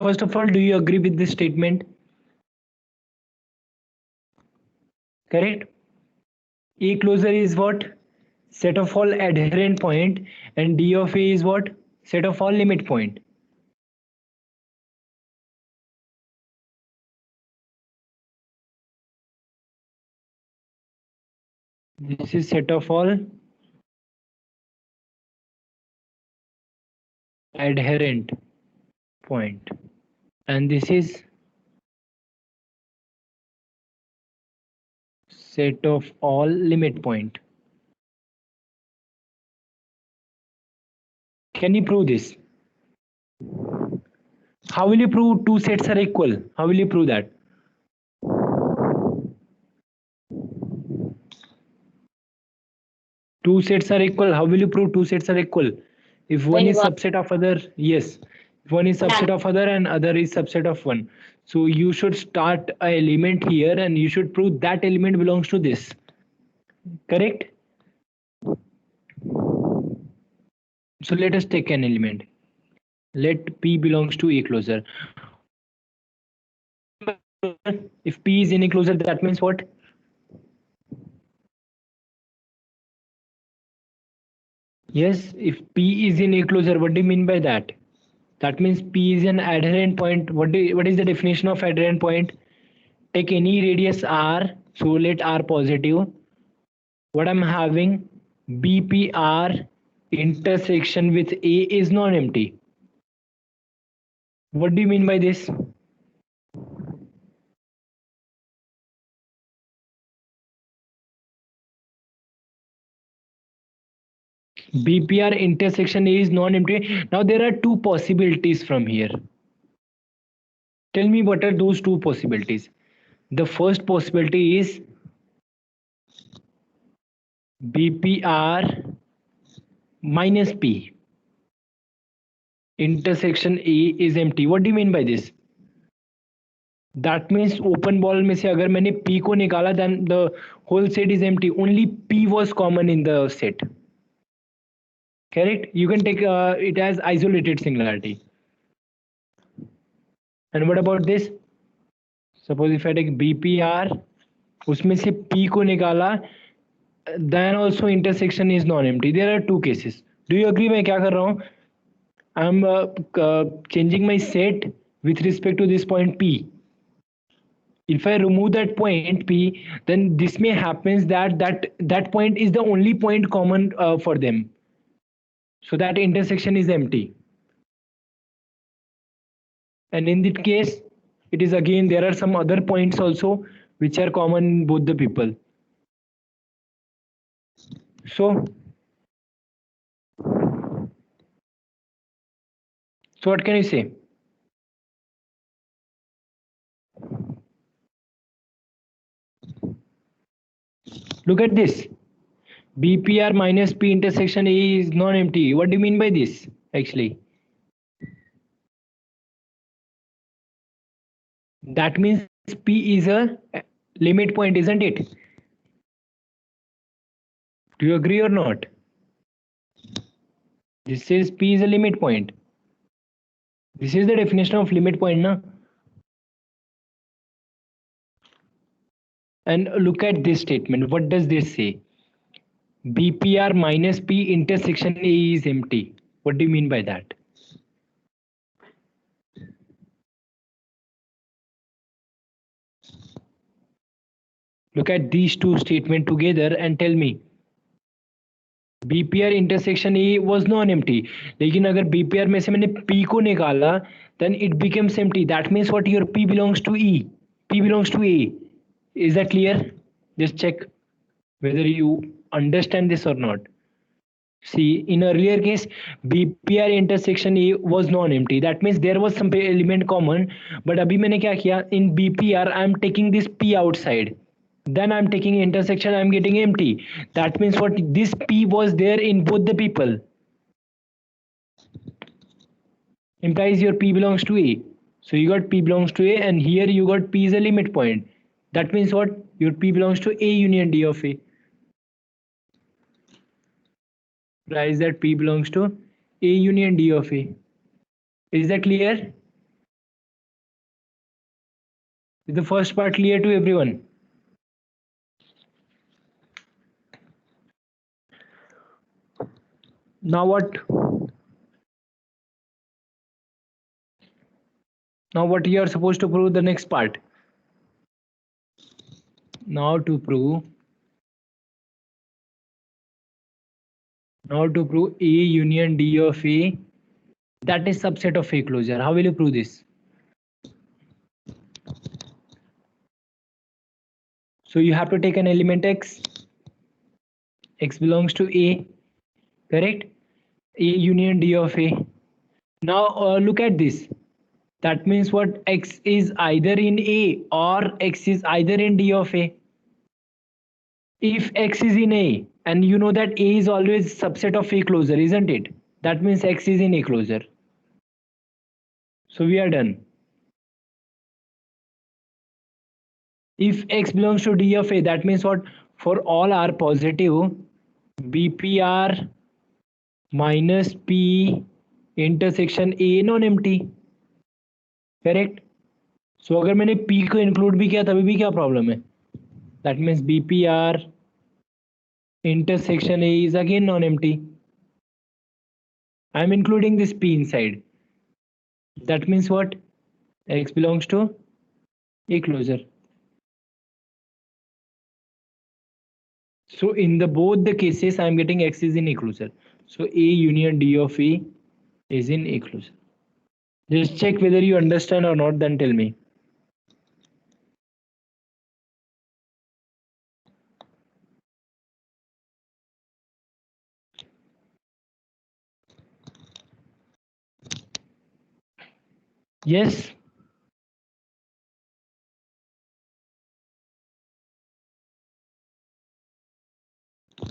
first of all, do you agree with this statement? Correct. A closure is what? Set of all adherent point, and D of A is what? Set of all limit point. This is set of all adherent point, and this is set of all limit point. Can you prove this? How will you prove two sets are equal? How will you prove that? Two sets are equal. How will you prove two sets are equal? If one is subset of other, yes. If one is subset of other and other is subset of one. So you should start a element here and you should prove that element belongs to this. Correct? So let us take an element. Let P belongs to A closure. If P is in A closure, that means what? Yes, if P is in A closure, what do you mean by that? That means P is an adherent point. What is the definition of adherent point? Take any radius R, so let R positive. What I'm having, BPR intersection with A is non-empty. What do you mean by this? BPR intersection A is non-empty. Now there are two possibilities from here. Tell me what are those two possibilities. The first possibility is BPR minus P intersection A is empty. What do you mean by this? That means open ball में से अगर मैंने P को निकाला then the whole set is empty. Only P was common in the set. Correct? You can take it as isolated singularity. And what about this? Suppose if I take BPR, उसमें से P को निकाला, then also intersection is non-empty. There are two cases. Do you agree मैं क्या कर रहा हूँ? I'm changing my set with respect to this point P. If I remove that point P, then this may happens that point is the only point common for them. So that intersection is empty. And in that case, it is again there are some other points also which are common in both the people. So what can you say? Look at this. BPR minus P intersection A is non-empty. What do you mean by this actually? That means P is a limit point, isn't it? Do you agree or not? This says P is a limit point. This is the definition of limit point, na? And look at this statement. What does this say? BPR minus P intersection A is empty. What do you mean by that? Look at these two statements together and tell me. BPR intersection A was non-empty. लेकिन अगर BPR में से मैंने P को निकाला, then it becomes empty. That means what your P belongs to E. P belongs to A. Is that clear? Just check whether you understand this or not. See, in earlier case, BPR intersection A was non-empty. That means there was some element common. But अभी मैंने क्या किया? In BPR, I am taking this P outside. Then I'm taking intersection, I'm getting empty. That means what this P was there in both the people. Implies your P belongs to A. So you got P belongs to A and here you got P is a limit point. That means what? Your P belongs to A union D of A. Implies that P belongs to A union D of A. Is that clear? Is the first part clear to everyone? Now what? Now what you are supposed to prove the next part? Now to prove A union D of A, that is subset of A closure. How will you prove this? So you have to take an element X. X belongs to A, correct? A union D of A. Now look at this. That means what? X is either in A or X is either in D of A. If X is in A, and you know that A is always subset of A closure, isn't it? That means X is in A closure. So we are done. If X belongs to D of A, that means what? For all R positive, BPR minus P intersection A non-empty, correct. So अगर मैंने P को include भी किया तभी भी क्या problem है? That means BPR intersection A is again non-empty. I am including this P inside. That means what? X belongs to A closure. So in the both the cases, I am getting X is in A closure. So A union D of A is in A closure. Just check whether you understand or not, then tell me. Yes.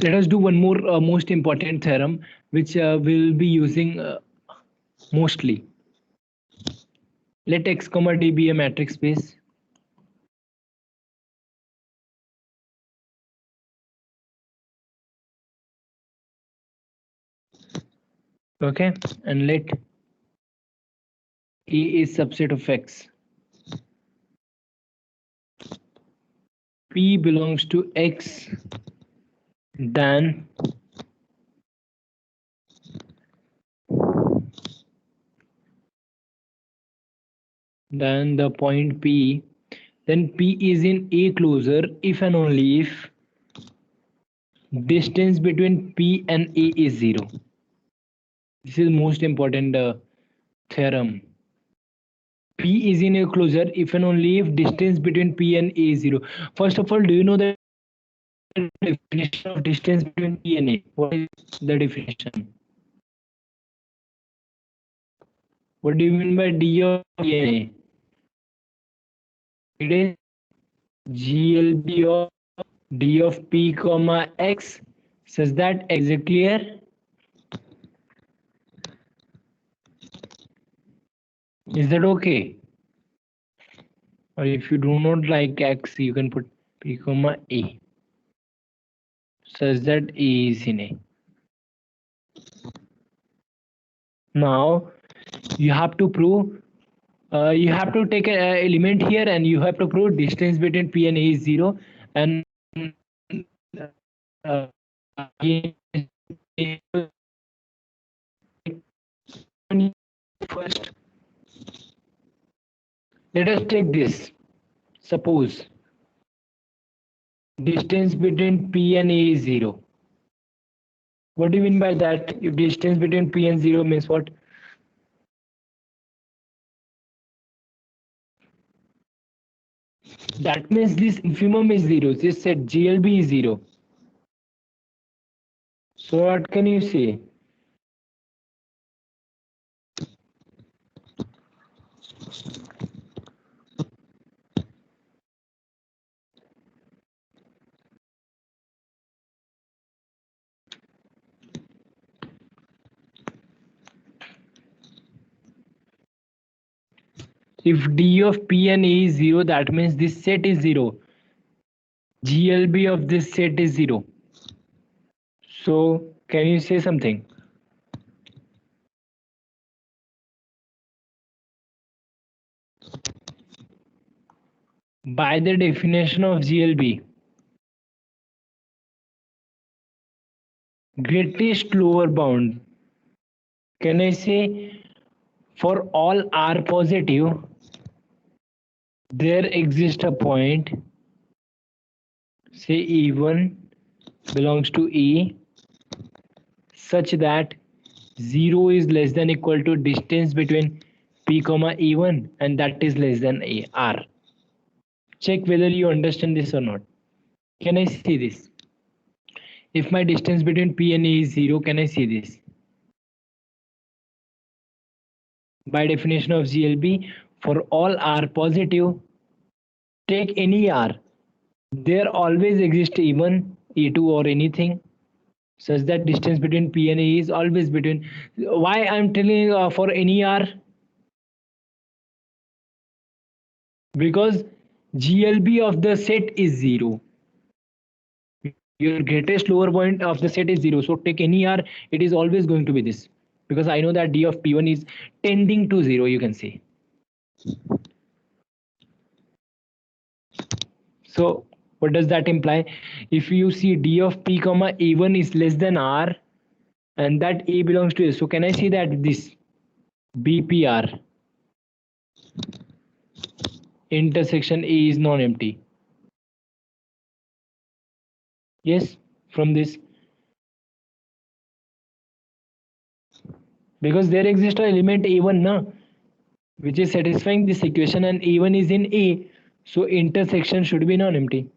Let us do one more most important theorem, which we'll be using mostly. Let X comma D be a matrix space. Okay, and let A is subset of X. P belongs to X, then the point P, then P is in A closure if and only if distance between P and A is 0. This is most important theorem. P is in A closure if and only if distance between P and A is 0. First of all, do you know the definition of distance between P and A? What is the definition? What do you mean by D of P and A? It is GLB of D of P comma X such that X is clear. Is that okay? Or if you do not like X, you can put P comma A such that A is in A. Now you have to prove you have to take an element here and you have to prove distance between P and A is 0, and first let us take this. Suppose distance between P and A is 0. What do you mean by that? If distance between P and 0 means what? That means this infimum is 0. This set GLB is 0. So what can you say? If D of P and A is 0, that means this set is 0. GLB of this set is 0. So can you say something? By the definition of GLB, greatest lower bound, can I say for all R positive, there exists a point, say E1 belongs to E, such that 0 is less than equal to distance between P comma E1 and that is less than A, R. Check whether you understand this or not. Can I see this? If my distance between P and A is 0, can I see this? By definition of GLB, for all R positive, take any R. There always exists E1, E2 or anything such that distance between P and A is always between. Why I'm telling for any R? Because GLB of the set is 0. Your greatest lower point of the set is 0. So take any R, it is always going to be this. Because I know that D of P1 is tending to 0, you can say. So what does that imply? If you see D of P comma A1 is less than R and that A belongs to A. So can I see that this BPR intersection A is non-empty? Yes, from this. Because there exists an element A1 na, which is satisfying this equation and A1 is in A. So intersection should be non-empty.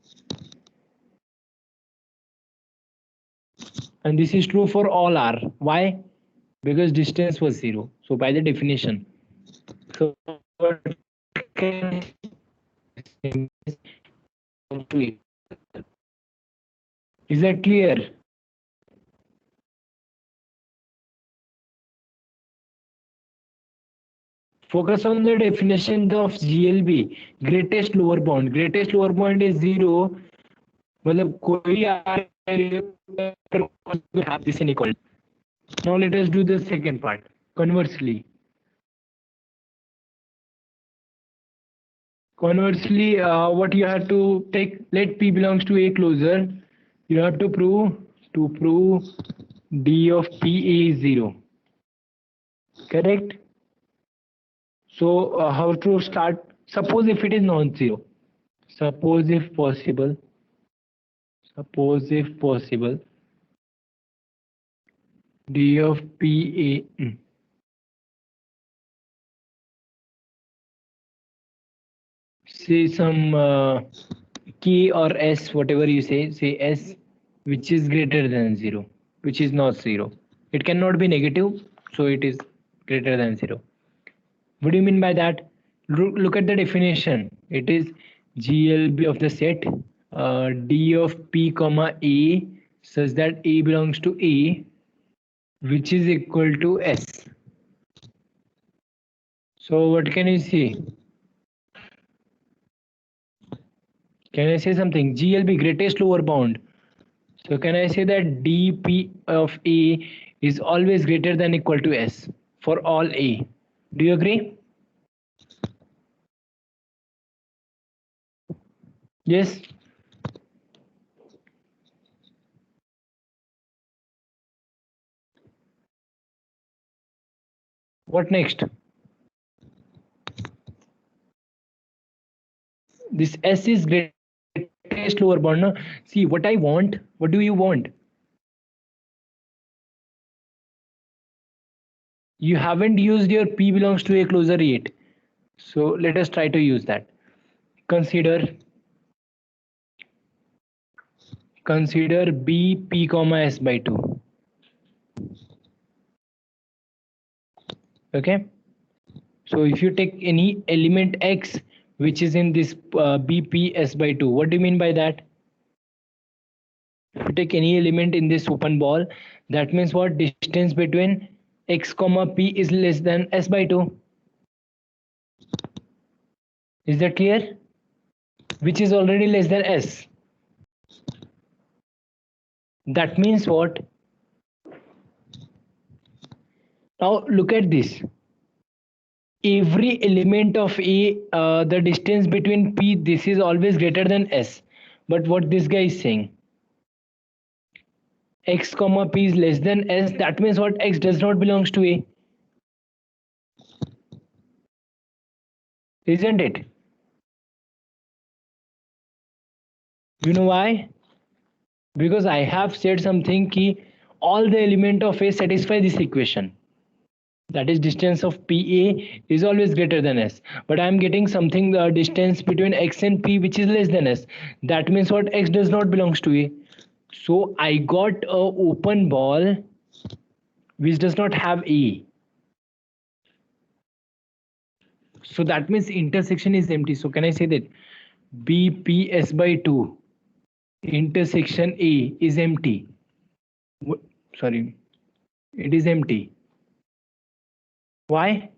And this is true for all R. Why? Because distance was 0. So by the definition. So what can is that clear? Focus on the definition of GLB, greatest lower bound. Greatest lower bound is 0. मतलब कोई have this inequality. Now let us do the second part. Conversely, what you have to take, let P belongs to A closer, you have to prove D of P is 0. Correct? So how to start? Suppose if it is non-zero. Suppose if possible. D of P A. Say some K or S, whatever you say S, which is greater than 0, which is not 0. It cannot be negative, so it is greater than 0. What do you mean by that? Look at the definition. It is GLB of the set D of P comma A such that A belongs to A, which is equal to S. So what can you see? Can I say something? GLB, greatest lower bound. So can I say that dP of A is always greater than equal to S for all A? Do you agree? Yes. What next? This S is greatest lower bound. No? See what I want. What do you want? You haven't used your P belongs to A closer yet. So let us try to use that. Consider B P comma S by 2. Okay. So if you take any element X which is in this BP S by 2, what do you mean by that? If you take any element in this open ball, that means what? Distance between X comma P is less than S by 2. Is that clear? Which is already less than S. That means what? Now look at this. every element of A, the distance between P, this is always greater than S. But what this guy is saying, X comma P is less than S, that means what? X does not belongs to A, isn't it? You know why? Because I have said something key, all the element of A satisfy this equation. That is distance of PA is always greater than S. But I am getting something, the distance between X and P which is less than S. That means what? X does not belongs to A. So I got a open ball which does not have A. So that means intersection is empty. So can I say that BPS by 2 intersection A is empty? Sorry, it is empty. Why?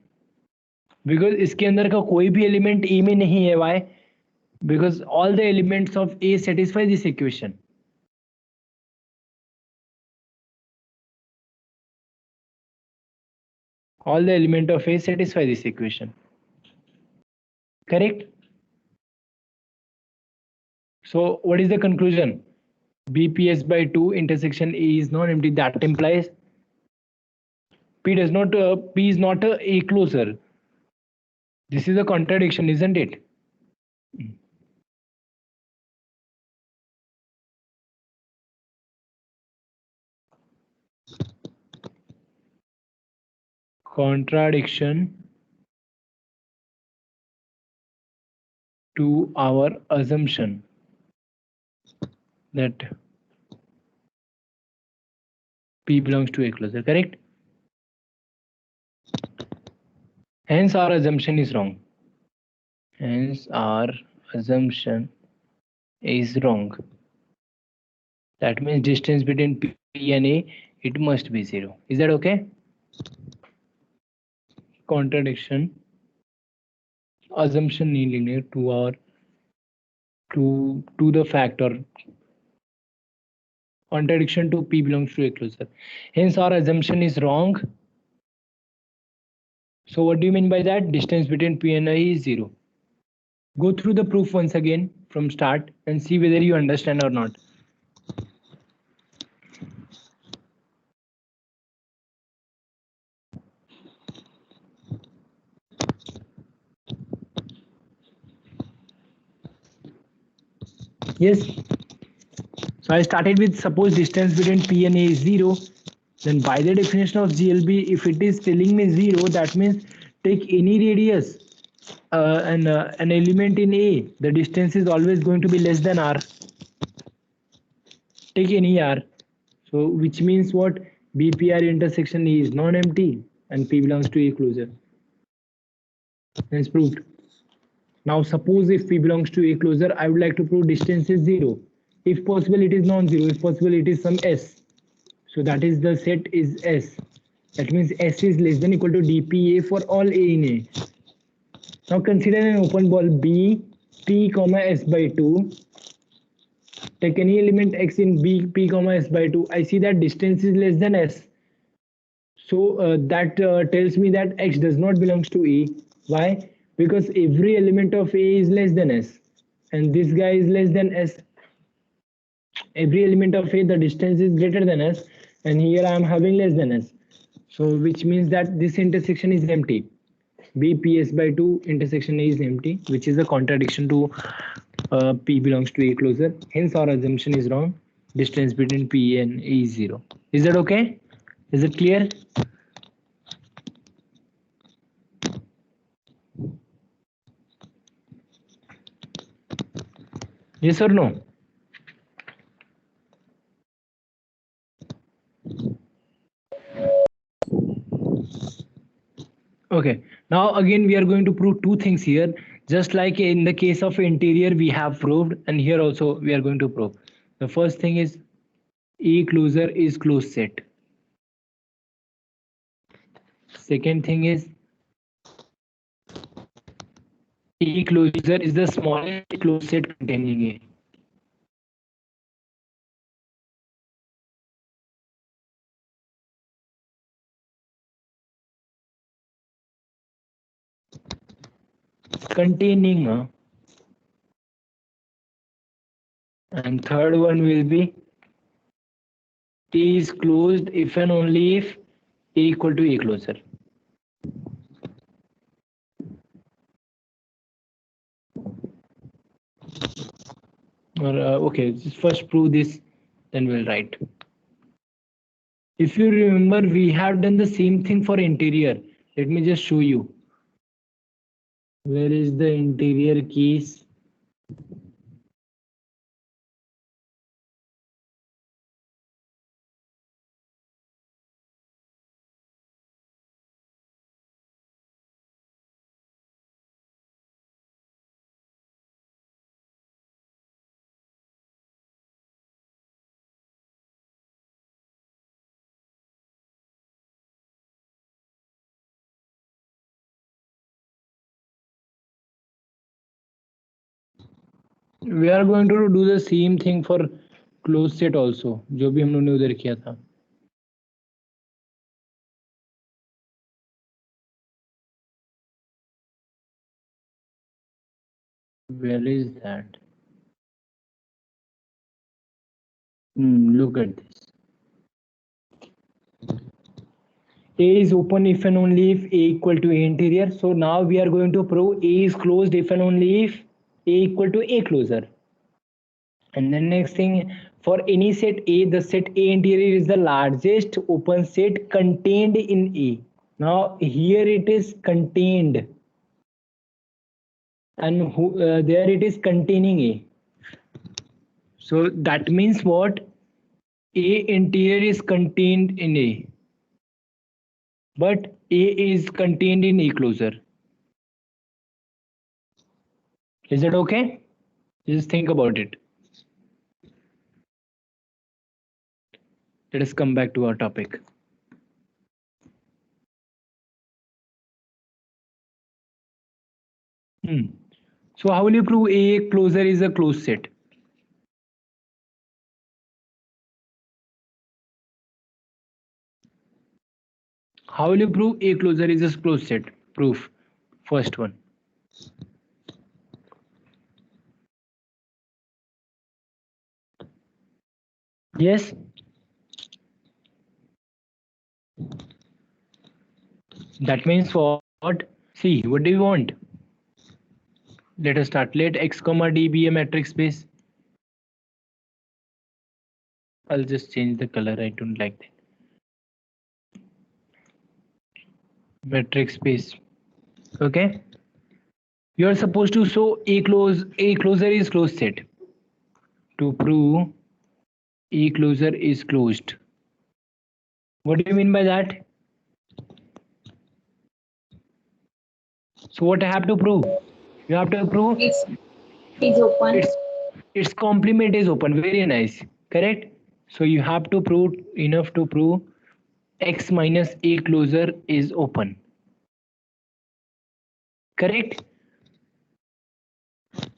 Because इसके अंदर का कोई भी element ए में नहीं है. Why? Because all the elements of A satisfy this equation. All the element of A satisfy this equation. Correct? So what is the conclusion? BPS by 2 intersection A is non-empty. That implies P does not P is not a closer. This is a contradiction, isn't it? Contradiction to our assumption that P belongs to A closer, correct? Hence our assumption is wrong. Hence our assumption is wrong. That means distance between P and A, it must be 0. Is that okay? Contradiction, assumption non-linear to our to the fact, or contradiction to P belongs to A closer. Hence our assumption is wrong. So what do you mean by that? Distance between P and I is 0. Go through the proof once again from start and see whether you understand or not. Yes. So I started with, suppose distance between P and A is 0. Then by the definition of GLB, if it is telling me 0, that means take any radius and an element in A, the distance is always going to be less than R. Take any R. So which means what? BPR intersection E is non-empty and P belongs to A closure. Hence proved. Now suppose if P belongs to A closure, I would like to prove distance is 0. If possible it is non-zero, if possible it is some S. So that is the set is S. That means S is less than equal to DPA for all A in A. Now consider an open ball B, P comma S by 2. Take any element X in B, P comma S by 2. I see that distance is less than S. So that tells me that X does not belongs to E. Why? Because every element of A is less than S. And this guy is less than S. Every element of A, the distance is greater than S. And here I am having less than S. So which means that this intersection is empty. BPS by 2 intersection A is empty, which is a contradiction to P belongs to A closer. Hence our assumption is wrong. Distance between P and A is 0. Is that okay? Is it clear? Yes or no? Okay, now again we are going to prove two things here. Just like in the case of interior we have proved, and here also we are going to prove. The first thing is A closure is closed set. Second thing is A closure is the smallest closed set containing A. containing, and third one will be A is closed if and only if A equal to A closer. Or okay, just first prove this, then we'll write. If you remember, we have done the same thing for interior. Let me just show you. Where is the interior case? We are going to do the same thing for closed set also, जो भी हम लोगों ने उधर किया था. Where is that? Look at this. A is open if and only if A equal to A interior. So now we are going to prove A is closed if and only if A equal to A closer. And then next thing, for any set A, the set A interior is the largest open set contained in A. Now here it is contained, and there it is containing A. So that means what? A interior is contained in A, but A is contained in A closer. Is it okay? Just think about it. Let us come back to our topic. So how will you prove A closer is a closed set? How will you prove A closer is a closed set? Proof. First one. Yes. That means what? See, what do you want? Let us start. Let X comma D be a metric space. I'll just change the color. I don't like that. Metric space. Okay. You are supposed to show A closer is closed set. To prove A closer is closed. What do you mean by that? So what I have to prove? You have to prove It's open. Its complement is open. Very nice. Correct. So you have to prove enough to prove X minus A closer is open. Correct.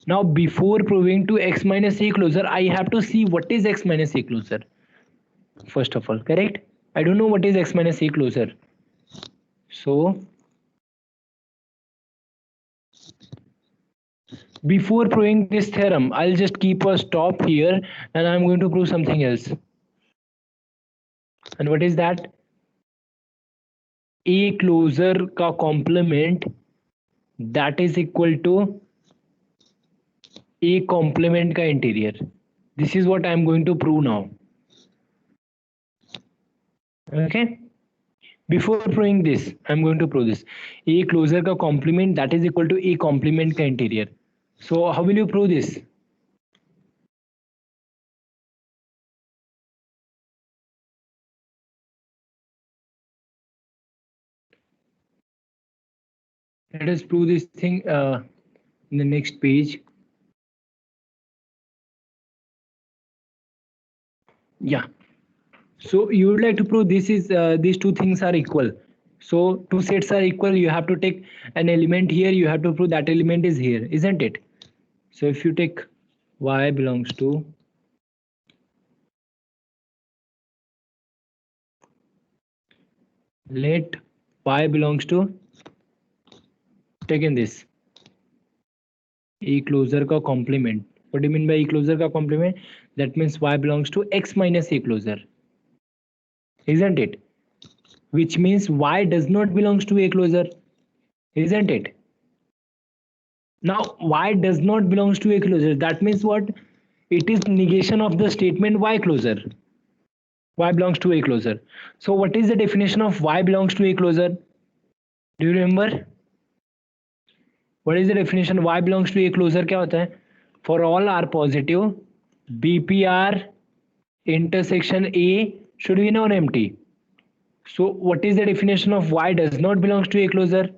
Now before proving to X minus A closer, I have to see what is X minus A closer. First of all, correct. I don't know what is X minus A closer. So before proving this theorem, I'll just keep a stop here and I'm going to prove something else. And what is that? A closer का complement that is equal to A complement का interior. This is what I am going to prove now. Okay. Before proving this, I am going to prove this. A closer का complement that is equal to A complement का interior. So how will you prove this? Let us prove this thing in the next page. Yeah. So you would like to prove this is these two things are equal. So two sets are equal. You have to take an element here. You have to prove that element is here, isn't it? So if you take y belongs to let y belongs to taken this A closure का complement. What do you mean by A closure का complement? That means y belongs to x minus A closure, isn't it? Which means y does not belongs to A closure, isn't it? Now y does not belongs to A closure. That means what? It is negation of the statement y closure. Y belongs to A closure. So what is the definition of y belongs to A closure? Do you remember? What is the definition? Y belongs to A closure क्या होता है? For all r positive, BPR intersection A should be non-empty. So what is the definition of y does not belongs to A closure?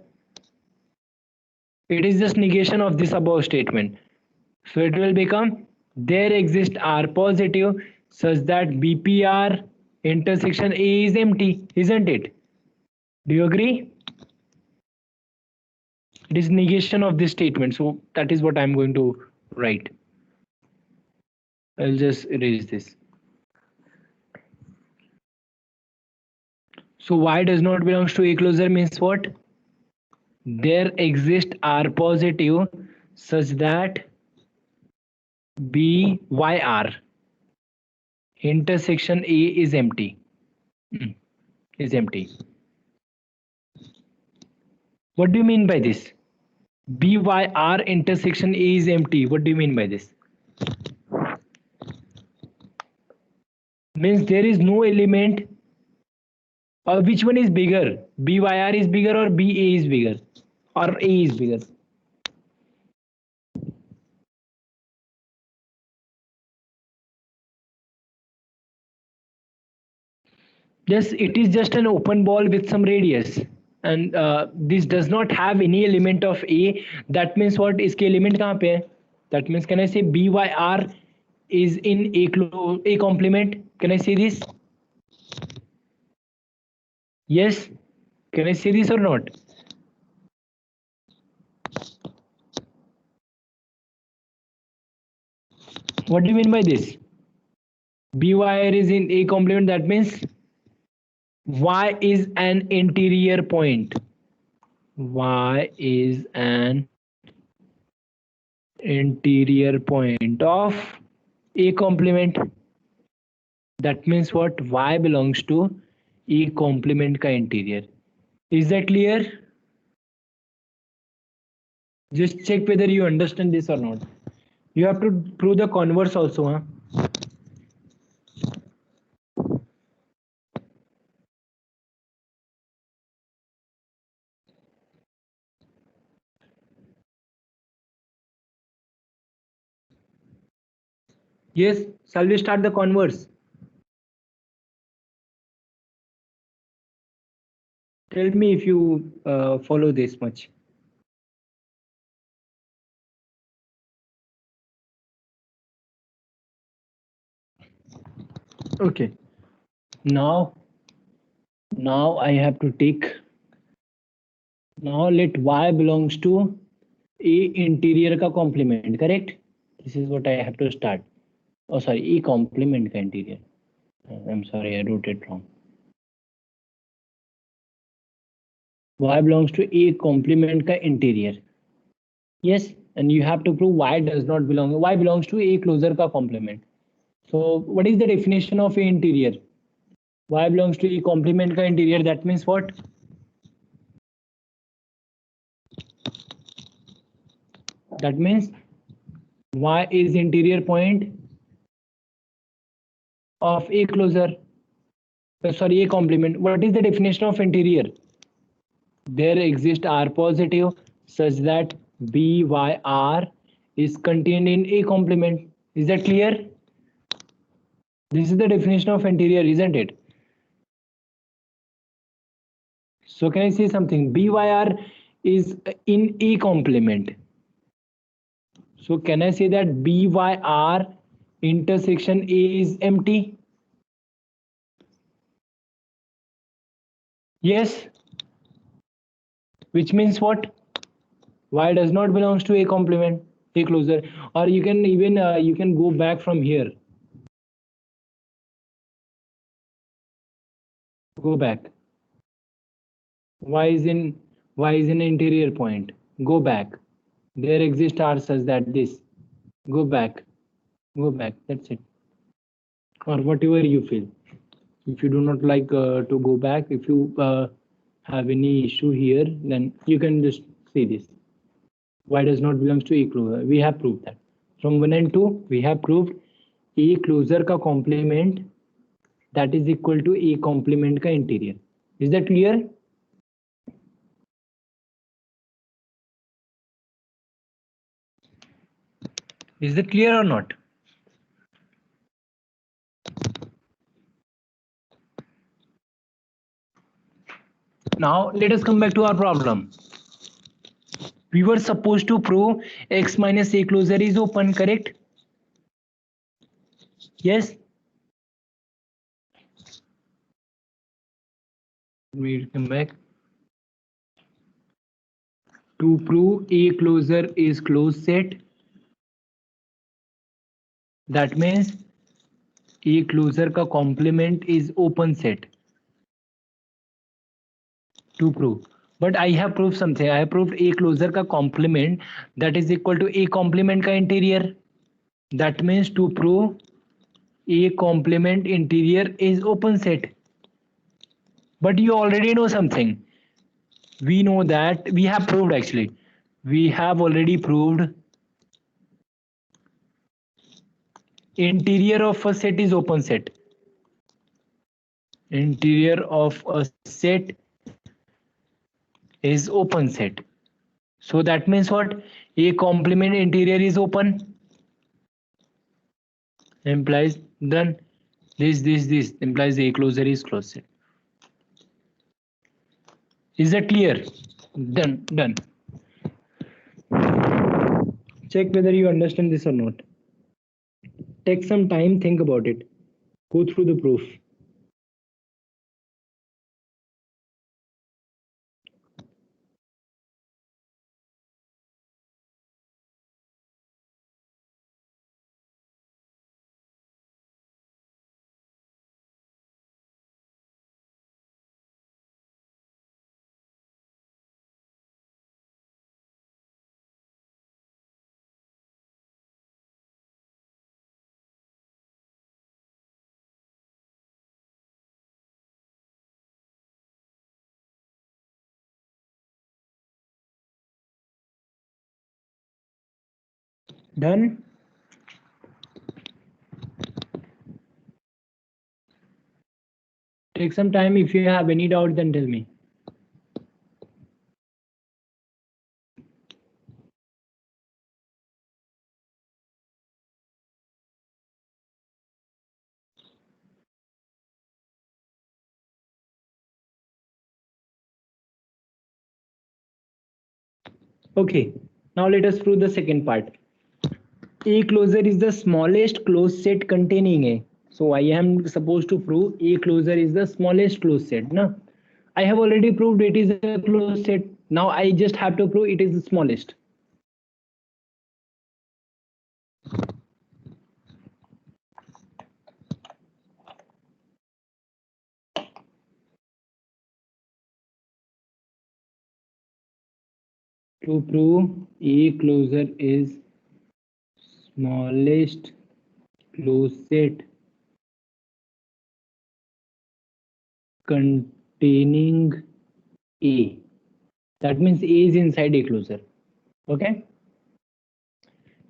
It is just negation of this above statement. So it will become there exists R positive such that BPR intersection A is empty, isn't it? Do you agree? It is negation of this statement. So that is what I'm going to write. I'll just erase this. So y does not belongs to A closure means what? There exists R positive such that BYR intersection A is empty. Is empty. What do you mean by this? BYR intersection A is empty. What do you mean by this? Means there is no element. Which one is bigger? BYR is bigger or BA is bigger? Or A is bigger? Yes, it is just an open ball with some radius. And this does not have any element of A. That means what? इसके element कहाँ पे है? That means can I say BYR is in A complement? Can I say this? Yes. Can I say this or not? What do you mean by this? BYR is in A complement. That means Y is an interior point. Y is an interior point of A complement. That means what? Y belongs to A complement का interior. Is that clear? Just check whether you understand this or not. You have to prove the converse also, huh? Yes, shall we start the converse? Tell me if you follow this much. Okay. Now I have to take. Now let Y belongs to A interior का complement, correct? This is what I have to start. Oh, sorry, A complement का interior. I'm sorry, I wrote it wrong. Y belongs to A complement का interior. Yes, and you have to prove Y does not belong. Y belongs to A closure का complement. So what is the definition of A interior? Y belongs to A complement का interior. That means what? That means Y is interior point of A closure. Sorry, A complement. What is the definition of interior? There exists R positive such that BYR is contained in A complement. Is that clear? This is the definition of interior, isn't it? So can I say something? BYR is in A complement. So can I say that BYR intersection A is empty? Yes. Which means what? Y does not belongs to A complement, A closure. Or you can even you can go back from here. Go back. Y is in interior point. Go back. There exist are such that this. Go back. Go back. That's it. Or whatever you feel. If you do not like to go back, if you have any issue here, then you can just see this. Y does not belongs to A closure. We have proved that. From 1 and 2, we have proved A closure का complement that is equal to A complement का interior. Is that clear? Is that clear or not? Now let us come back to our problem. We were supposed to prove X minus A closure is open, correct? Yes. We'll come back. To prove A closure is closed set, that means A closure का complement is open set. To prove, but I have proved something. I have proved A closure का complement that is equal to A complement का interior. That means to prove A complement interior is open set. But you already know something. We know that we have proved actually. We have already proved interior of a set is open set. Interior of a set is open set. So that means what? A complement interior is open. Implies then this implies A closure is closed set. Is that clear? Done. Check whether you understand this or not. Take some time, think about it. Go through the proof. Done. Take some time. If you have any doubt, then tell me. Okay, now let us prove the second part. A closure is the smallest closed set containing A. So I am supposed to prove A closure is the smallest closed set. No? I have already proved it is a closed set. Now I just have to prove it is the smallest. To prove A closure is smallest closed set containing A. That means A is inside A closure. Okay.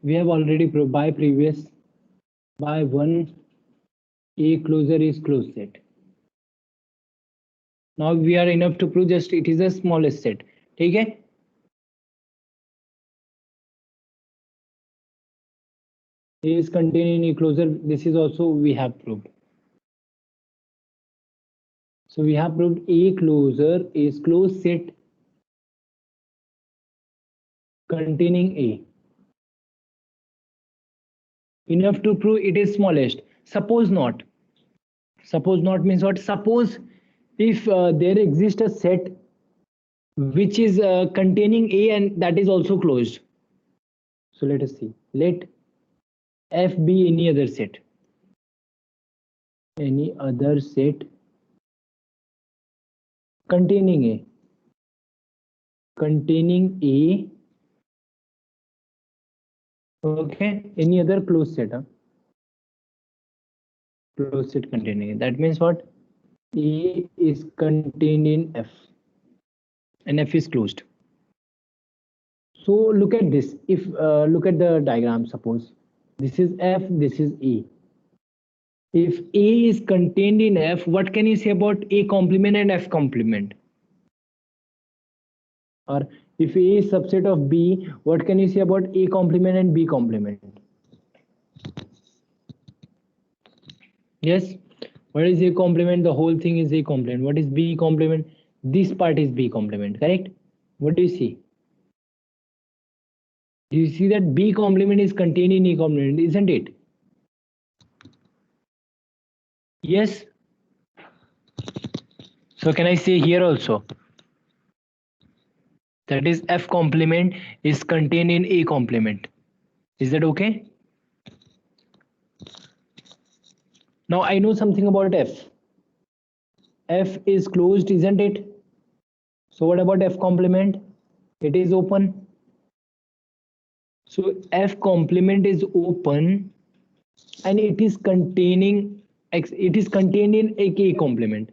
We have already proved by one A closure is closed set. Now we are enough to prove just it is the smallest set. Okay. A is contained in A closure. This is also we have proved. So we have proved A closure is closed set containing A. Enough to prove it is smallest. Suppose not. Suppose not means what? Suppose if there exists a set which is containing A and that is also closed. So let us see. Let F be any other set. Any other set containing A Okay, any other closed set? Closed set containing it. That means what? A is contained in F and F is closed. So look at this. If look at the diagram, suppose this is F, this is A. If A is contained in F, what can you say about A complement and F complement? Or if A is subset of B, what can you say about A complement and B complement? Yes. What is A complement? The whole thing is A complement. What is B complement? This part is B complement, correct? What do you see? Do you see that B complement is contained in A complement, isn't it? Yes. So can I say here also that is F complement is contained in A complement? Is that okay? Now I know something about F. F is closed, isn't it? So what about F complement? It is open. So F complement is open and it is containing X, it is contained in a K complement.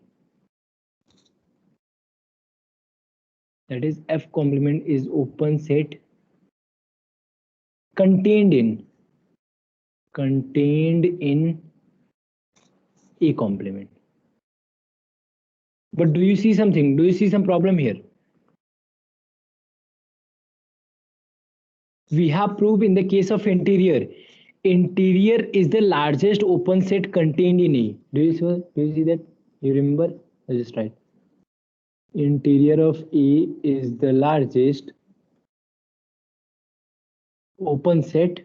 That is F complement is open set contained in A complement. But do you see something? Do you see some problem here? We have proved in the case of interior. Interior is the largest open set contained in A. Do you see that? You remember? I'll just write. Interior of A is the largest open set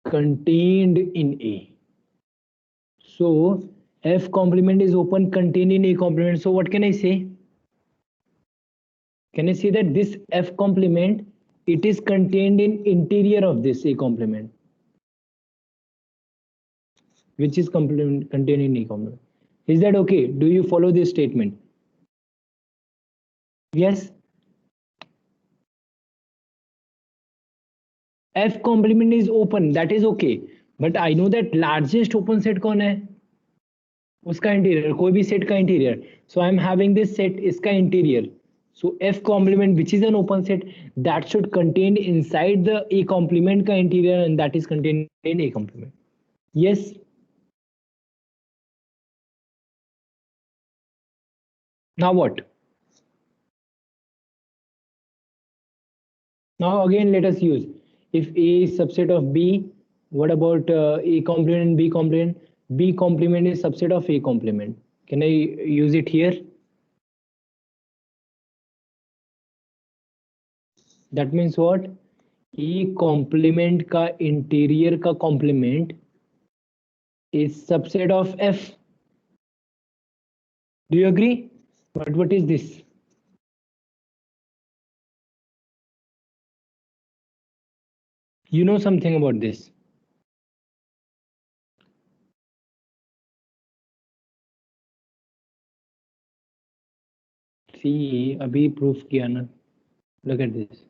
contained in A. So F complement is open contained in A complement. So what can I say? Can I say that this F complement, it is contained in interior of this A complement, which is contained in A complement. Is that okay? Do you follow this statement? Yes. F complement is open, that is okay. But I know that largest open set कौन है? उसका interior, कोई भी set का interior. So I'm having this set, इसका interior. So F complement, which is an open set, that should contain inside the A complement का interior, and that is contained in A complement. Yes. Now what? Now again let us use, if A is subset of B, what about A complement and B complement? B complement is subset of A complement. Can I use it here? That means what? A complement का interior का complement is subset of F. Do you agree? But what is this? You know something about this? See, अभी proof किया ना. Look at this.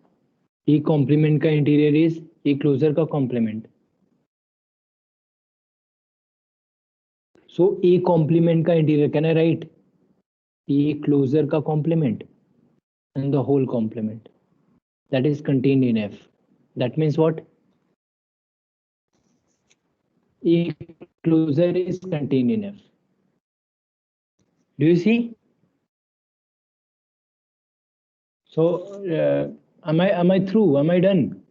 A complement का interior is A closure का complement. So A complement का interior, can I write A closure का complement and the whole complement that is contained in F? That means what? A closure is contained in F. Do you see? So am I through? Am I done?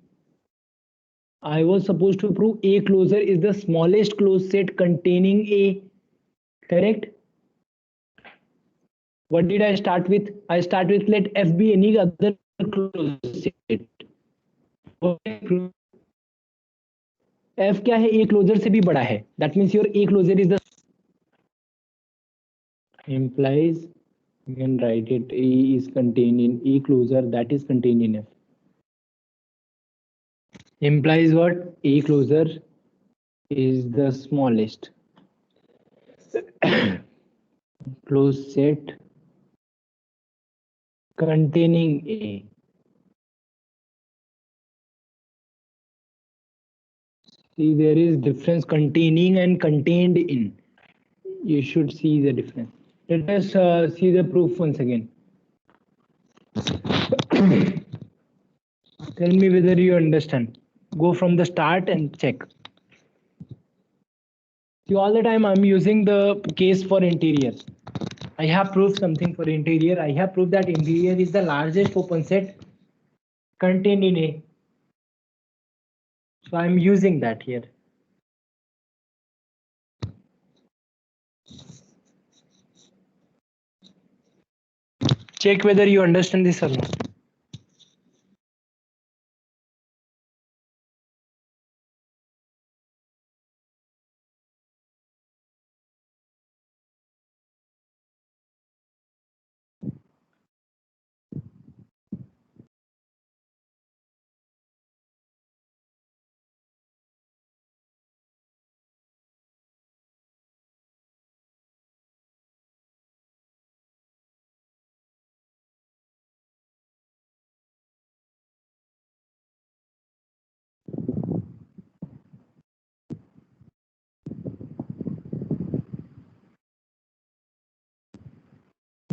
I was supposed to prove A closure is the smallest closed set containing A. Correct? What did I start with? I start with let F be any other closed set. F क्या है? A closure से भी बड़ा है. That means your A closure is the implies, you can write it, A is contained in A closure that is contained in F. Implies what? A closure is the smallest closed set containing A. See, there is difference containing and contained in. You should see the difference. Let us see the proof once again. Tell me whether you understand. Go from the start and check. See, all the time I'm using the case for interior. I have proved something for interior. I have proved that interior is the largest open set contained in A. So I'm using that here. Check whether you understand this or not.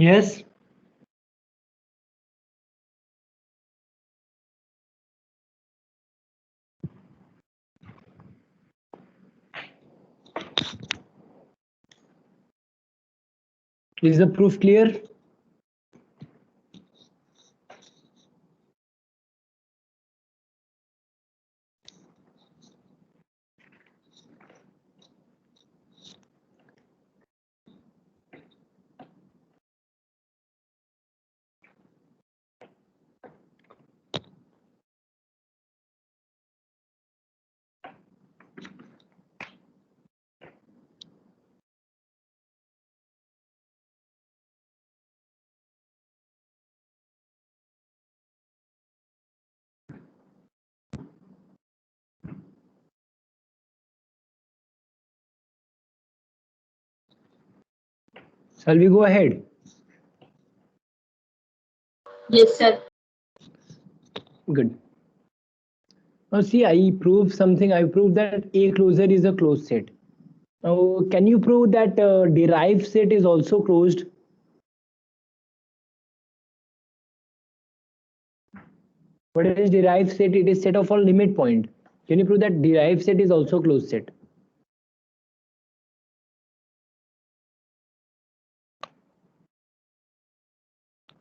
Yes. Is the proof clear? Shall we go ahead? Yes, sir. Good. Now see, I proved something. I proved that A closure is a closed set. Now, can you prove that derived set is also closed? What is derived set? It is set of all limit point. Can you prove that derived set is also closed set?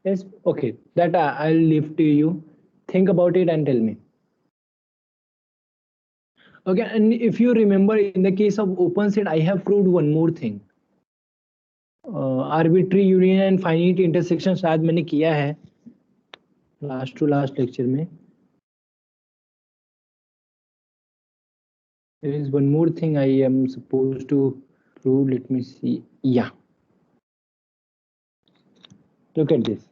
Yes. Okay. That I'll leave to you. Think about it and tell me. Okay. And if you remember, in the case of open set, I have proved one more thing. Arbitrary union and finite intersection शायद मैंने किया है last to last lecture में. There is one more thing I am supposed to prove. Let me see. Yeah. Look at this.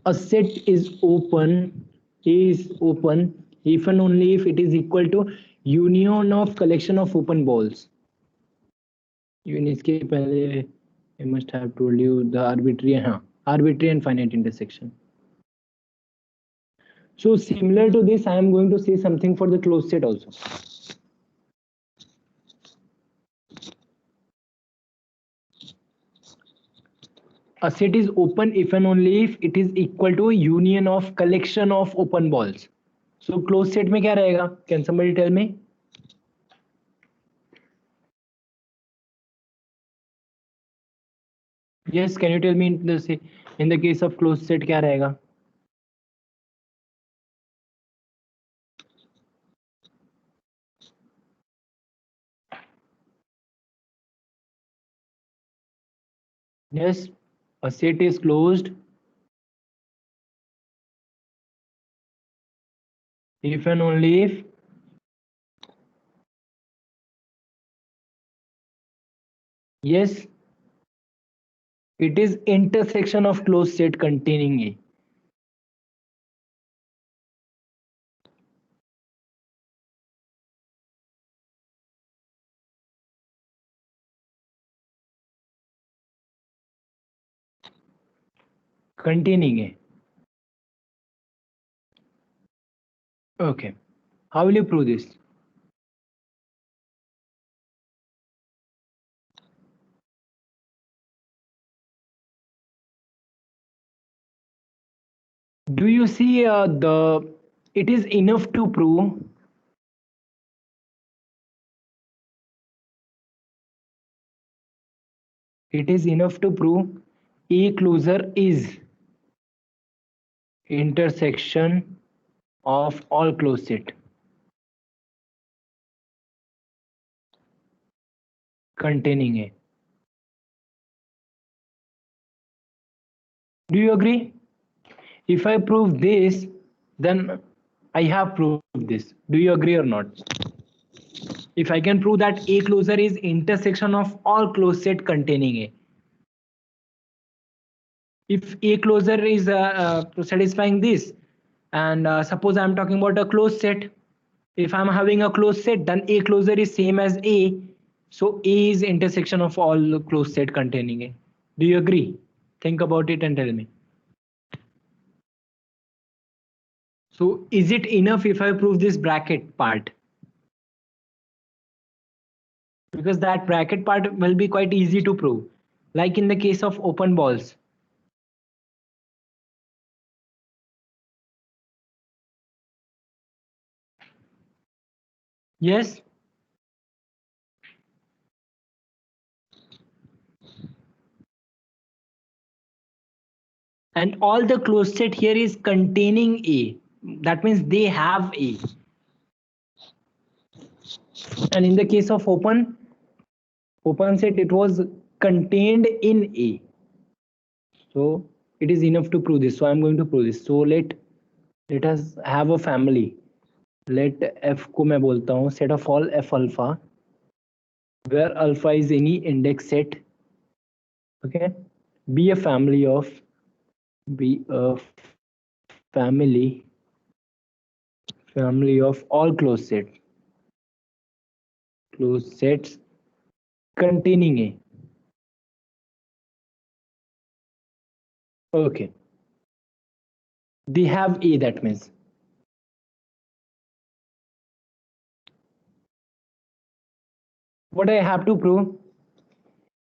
A set is open if and only if it is equal to union of collection of open balls. Even इसके पहले I must have told you the arbitrary and finite intersection. So similar to this, I am going to say something for the closed set also. A set is open if and only if it is equal to a union of collection of open balls. So closed set में क्या रहेगा? Can somebody tell me? Yes, can you tell me in the case of closed set क्या रहेगा? Yes, a set is closed if and only if yes, it is intersection of closed set containing A. Containing A. Okay. How will you prove this? Do you see it is enough to prove A closure is intersection of all closed set containing A. Do you agree? If I prove this, then I have proved this. Do you agree or not? If I can prove that A closure is intersection of all closed set containing A. If A closure is satisfying this, and suppose I'm talking about a closed set, if I'm having a closed set, then A closure is same as A. So A is intersection of all closed set containing A. Do you agree? Think about it and tell me. So is it enough if I prove this bracket part? Because that bracket part will be quite easy to prove, like in the case of open balls. Yes. And all the closed set here is containing A. That means they have A. And in the case of open set, it was contained in A. So it is enough to prove this. So I'm going to prove this. So let us have a family. Let F को मैं बोलता हूँ set of all F alpha, where alpha is any index set. Okay, be a family of family of all closed sets containing A. Okay, they have A. That means what I have to prove,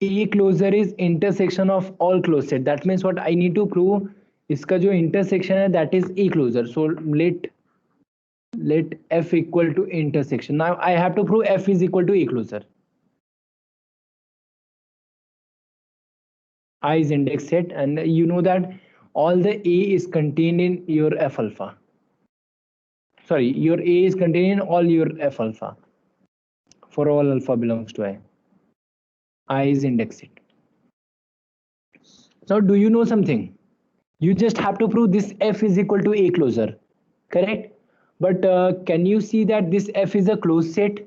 A closure is intersection of all closed set. That means what I need to prove, इसका जो intersection है, that is A closure. So let F equal to intersection. Now I have to prove F is equal to A closure. I is index set, and you know that all the A is contained in your F alpha. Sorry, your A is contained in all your F alpha. For all alpha belongs to I. I is index set. Now, do you know something? You just have to prove this F is equal to A closure, correct? But can you see that this F is a closed set?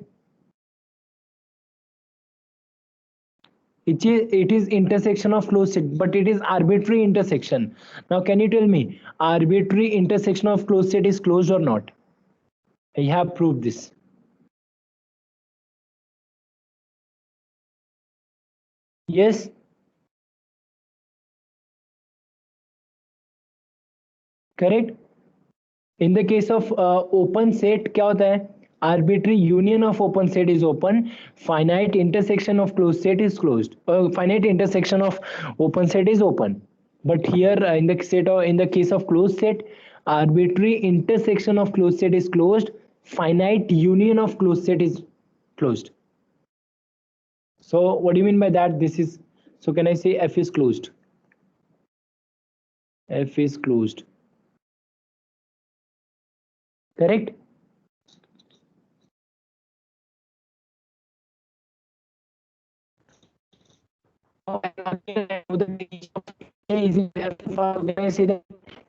It is intersection of closed set, but it is arbitrary intersection. Now, can you tell me, arbitrary intersection of closed set is closed or not? I have proved this. Yes. Correct. In the case of open set, क्या होता है? Arbitrary union of open set is open. Finite intersection of closed set is closed. Finite intersection of open set is open. But here in the case of closed set, arbitrary intersection of closed set is closed. Finite union of closed set is closed. So what do you mean by that? This is, so can I say F is closed? F is closed. Correct.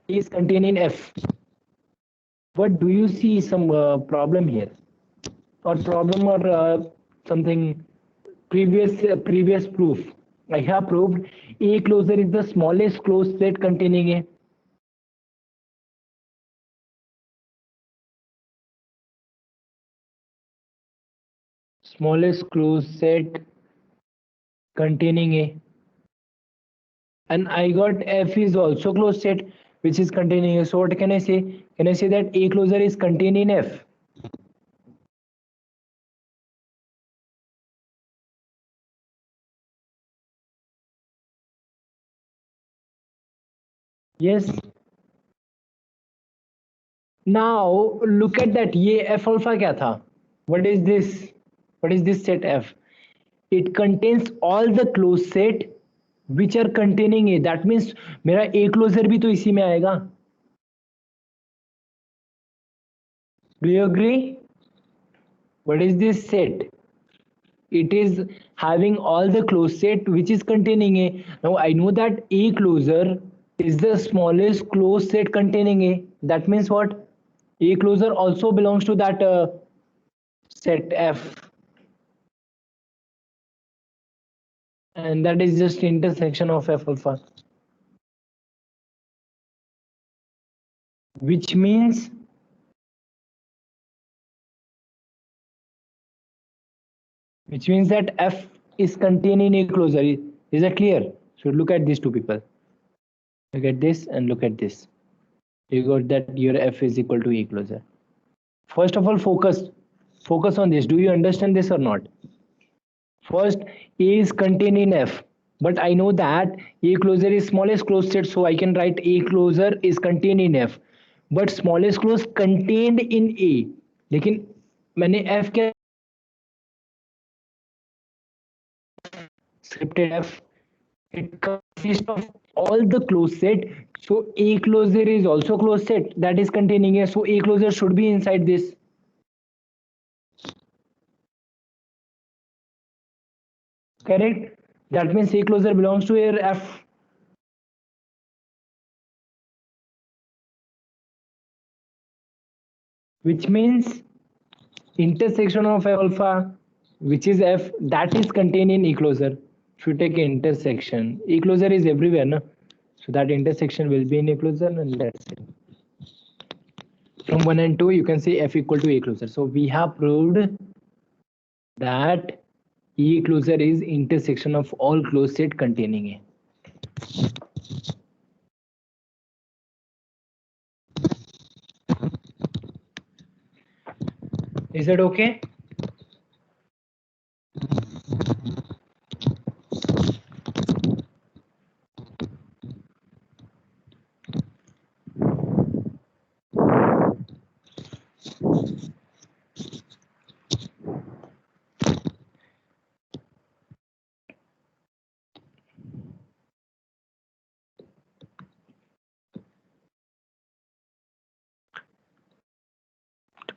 Is contained in F. But do you see some problem here, or problem, or something previous proof? I have proved A closure is the smallest closed set containing A. Smallest closed set containing A. And I got F is also closed set. which is contained in A. So what can I say? Can I say that A closure is contained in F? Yes. Now look at that. ये F alpha क्या था? What is this? What is this set F? It contains all the closed set which are containing A. That means मेरा A closure भी तो इसी में आएगा. Do you agree? What is this set? It is having all the closed set which is containing A. Now I know that A closure is the smallest closed set containing A. That means what? A closure also belongs to that set F. And that is just intersection of F alpha. Which means that F is contained in A closure. Is that clear? So look at these two people. Look at this and look at this. You got that your F is equal to A closure. First of all, focus on this. Do you understand this or not? First, A is contained in F, but I know that A closure is smallest closed set, so I can write A closure is contained in F. But smallest close contained in A. लेकिन मैंने F क्या scripted F, it consists of all the closed set. So A closure is also closed set that is containing A. So A closure should be inside this. Correct? That means A closure belongs to your F. Which means intersection of F alpha, which is F, that is contained in E closure. If you take intersection, E closure is everywhere, no? So that intersection will be in E closure, and that's it. From 1 and 2, you can say F equal to E closure. So we have proved that E closure is intersection of all closed set containing A. Is that okay?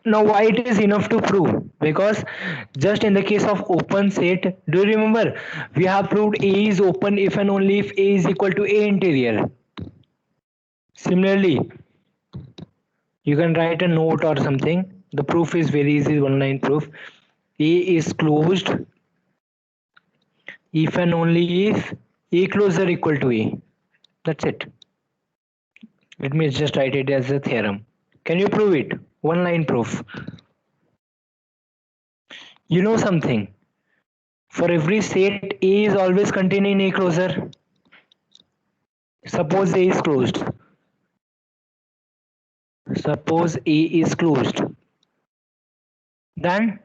Now why it is enough to prove? Because just in the case of open set, do you remember we have proved A is open if and only if A is equal to A interior. Similarly, you can write a note or something. The proof is very easy, one line proof. A is closed if and only if A closure equal to A. That's it. Let me just write it as a theorem. Can you prove it? One line proof. You know something? For every set, A is always contained in A closure. Suppose A is closed. Suppose A is closed. Then,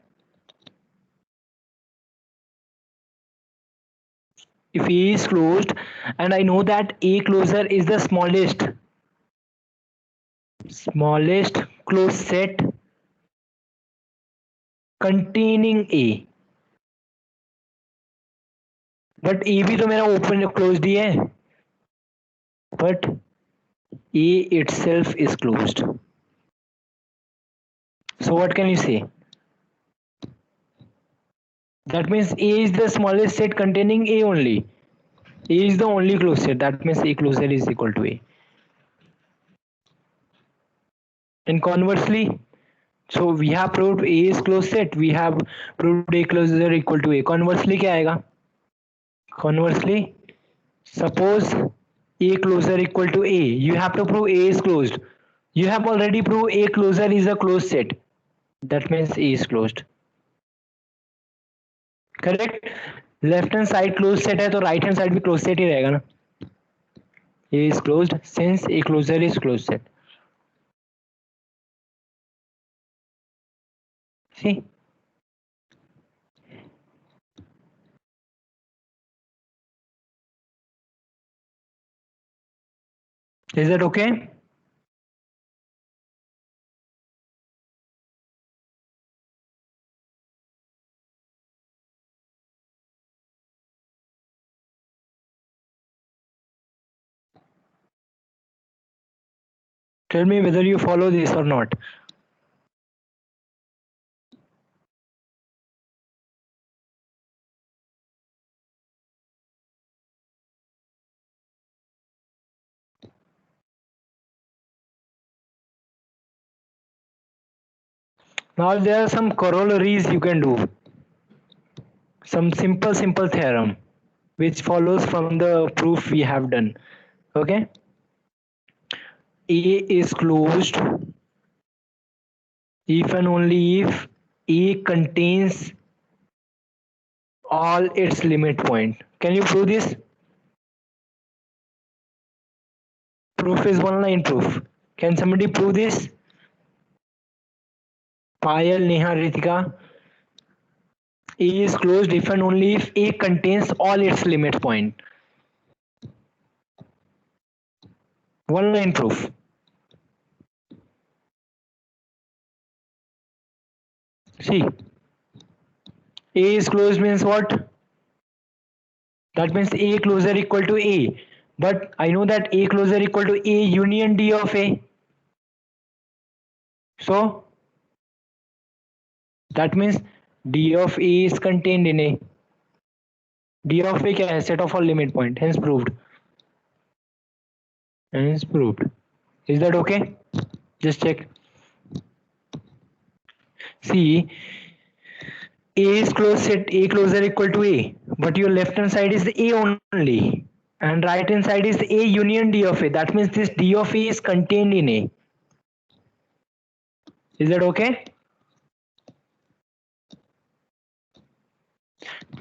if A is closed, and I know that A closure is the smallest closed set containing A. But A भी तो मेरा open closed ही है. But A itself is closed. So what can you say? That means A is the smallest set containing A only. A is the only closed set. That means A closure is equal to A. And conversely, so we have proved A is closed set. We have proved A closure equal to A. Conversely क्या आएगा? Conversely, suppose A closure equal to A. You have to prove A is closed. You have already proved A closure is a closed set. That means A is closed. Correct? Left hand side close set है तो right hand side भी close set ही रहेगा ना. A is closed since A closure is closed set. See? Is that okay? Tell me whether you follow this or not. Now there are some corollaries you can do. Some simple theorem which follows from the proof we have done. Okay? A is closed if and only if A contains all its limit point. Can you prove this? Proof is one line proof. Can somebody prove this? Payal, Neha, Ritika. A is closed if and only if A contains all its limit point. One line proof. See, A is closed means what? That means A closure equal to A. But I know that A closure equal to A union D of A. So that means D of A is contained in A. D of A क्या है? Set of all limit point. Hence proved. Hence proved. Is that okay? Just check. See, A is closed set A closure equal to A, but your left hand side is A only, and right hand side is A union D of A. That means this D of A is contained in A. Is that okay?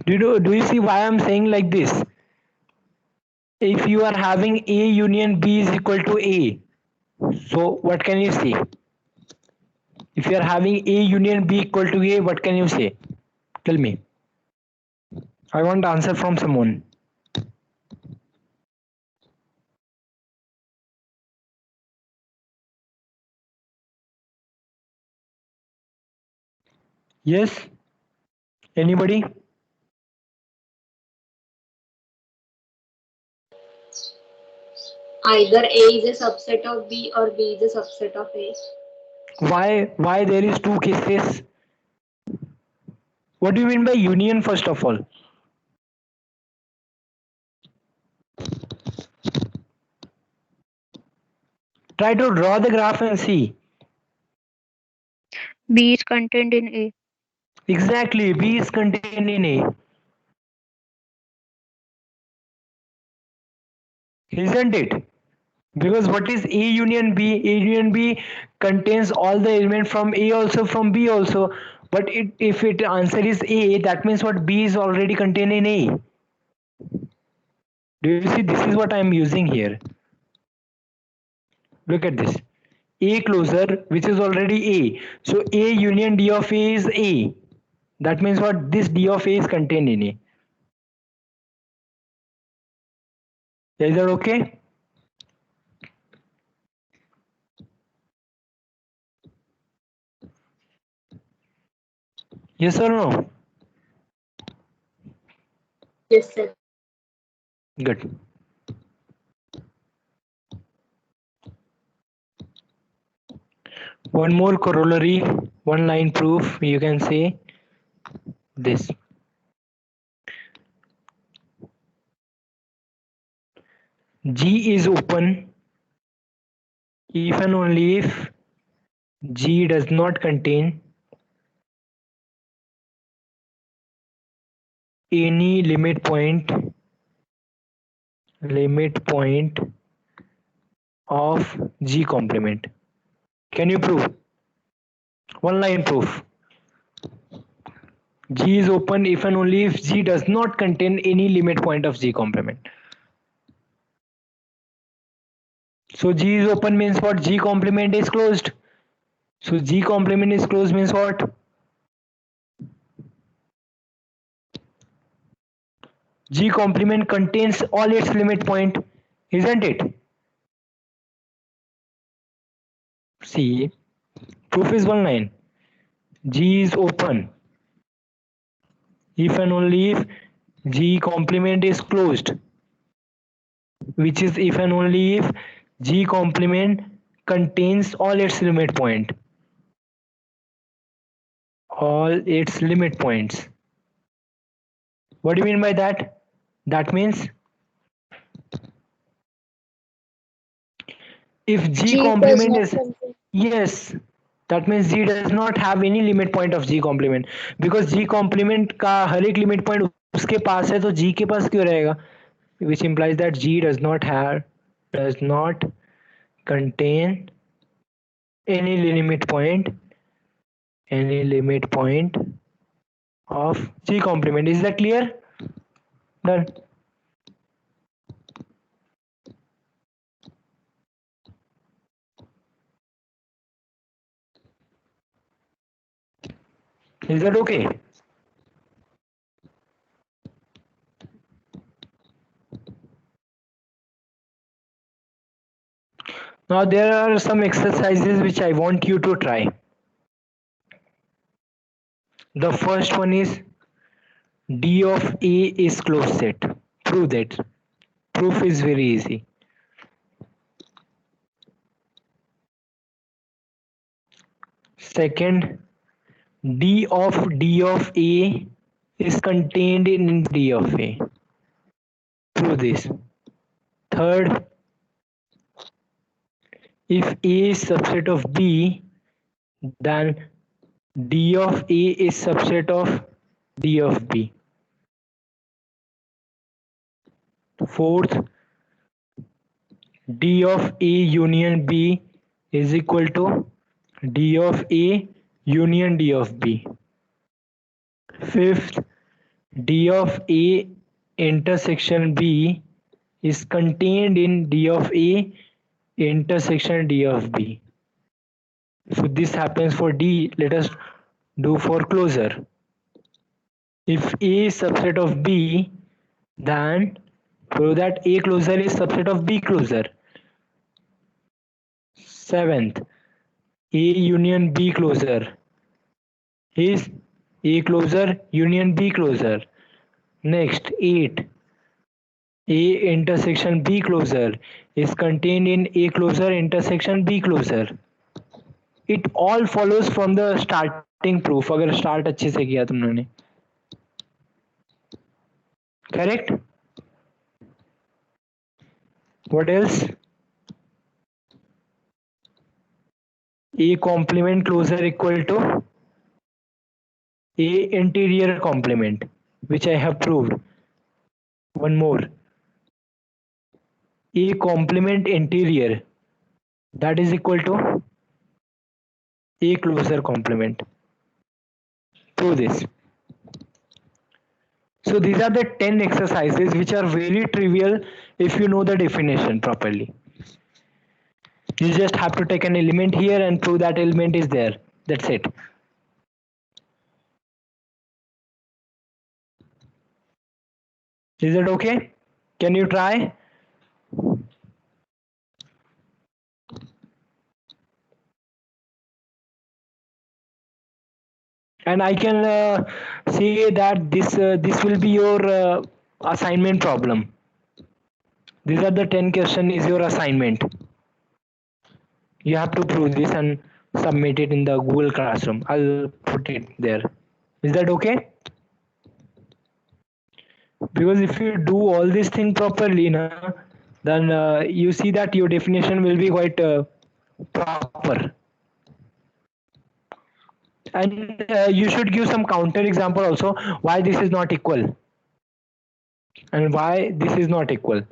Do you see why I'm saying like this? If you are having A union B is equal to A, so what can you say? If you are having A union B equal to A, what can you say? Tell me. I want answer from someone. Yes? Anybody? Either A is a subset of B or B is a subset of A. Why there is two cases? What do you mean by union first of all? Try to draw the graph and see. B is contained in A. Exactly, B is contained in A. Isn't it? Because what is A union B? A union B contains all the element from A also, from B also. But if it answer is A, that means what B is already contained in A. Do you see? This is what I am using here. Look at this. A closure, which is already A. So A union D of A is A. That means what? This D of A is contained in A. Is that okay? Yes or no? Yes, sir. Good. One more corollary, one line proof, you can say this. G is open if and only if G does not contain any limit point of G complement. Can you prove? One line proof. G is open if and only if G does not contain any limit point of G complement. So G is open means what? G complement is closed. So G complement is closed means what? G complement contains all its limit point, isn't it? See, proof is one line. G is open if and only if G complement is closed, which is if and only if G complement contains all its limit point. All its limit points. What do you mean by that? That means if G G does complement not is, contain. yes, that means G does not have any limit point of G complement, because G complement का हर एक limit point उसके पास है, तो G के पास क्यों रहेगा? Which implies that G does not contain any limit point of G complement. Is that clear? Done. Is that okay? Now there are some exercises which I want you to try. The first one is D of A is closed set. Prove that. Proof is very easy. Second, D of A is contained in D of A. Prove this. Third, if A is subset of B, then D of A is subset of D of B. Fourth, D of A union B is equal to D of A union D of B. Fifth, D of A intersection B is contained in D of A intersection D of B. So this happens for D. Let us do for closure. If A is subset of B, then prove that A closure is subset of B closure. Seventh, A union B closure is A closure union B closure. Next, 8. A intersection B closure is contained in A closure intersection B closure. It all follows from the starting proof. अगर start अच्छे से किया तुम लोगों ने. Correct? What else? A complement closure equal to A interior complement, which I have proved. One more. A complement interior, that is equal to A closure complement. Prove this. So these are the 10 exercises which are very trivial if you know the definition properly. You just have to take an element here and prove that element is there. That's it. Is it okay? Can you try? And I can say that this will be your assignment problem. These are the 10 question is your assignment. You have to prove this and submit it in the Google Classroom. I'll put it there. Is that okay? Because if you do all this thing properly, then you see that your definition will be quite proper. And you should give some counter example also why this is not equal and why this is not equal.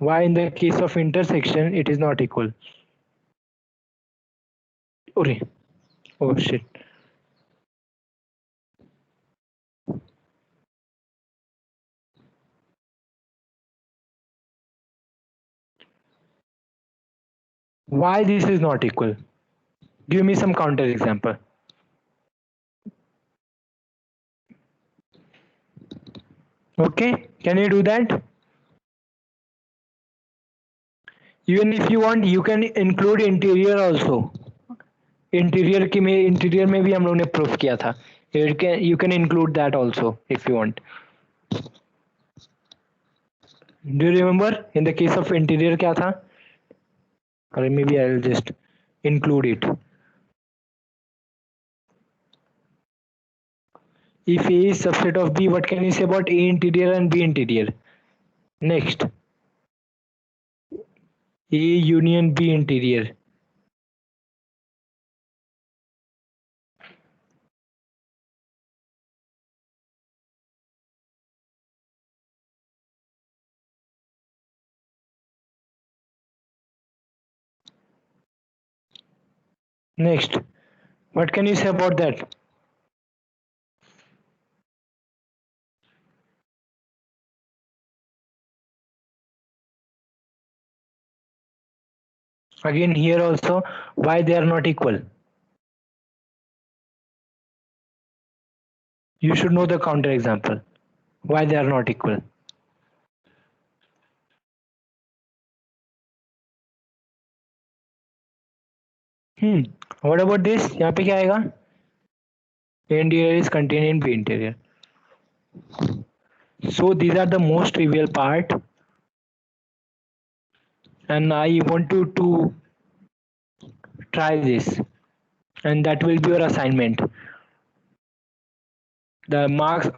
Why in the case of intersection it is not equal. Oh shit. Why this is not equal? Give me some counter example. Okay, can you do that? Even if you want, you can include interior also. Interior में भी हम लोग ने proof किया था. You can include that also if you want. Do you remember in the case of interior क्या था? Or maybe I'll just include it. If A is subset of B, what can you say about A interior and B interior? Next, A union B interior. Next, what can you say about that? Again here also, why they are not equal? You should know the counter example. Why they are not equal? What about this? यहाँ पे क्या आएगा? A interior is contained in B interior. So these are the most trivial part, and I want you to try this, and that will be your assignment. The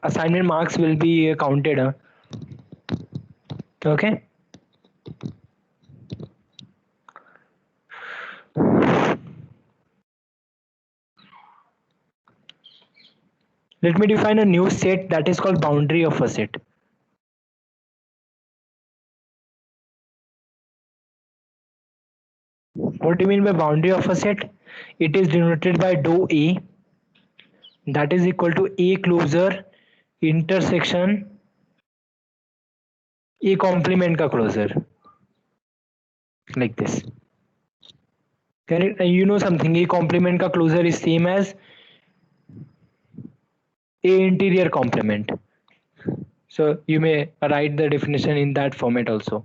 assignment marks will be counted. Okay. Let me define a new set that is called boundary of a set. What do you mean by boundary of a set? It is denoted by dou A, that is equal to A closure intersection A complement का closure, like this. Can it, you know something? A complement का closure is same as A interior complement. So you may write the definition in that format also.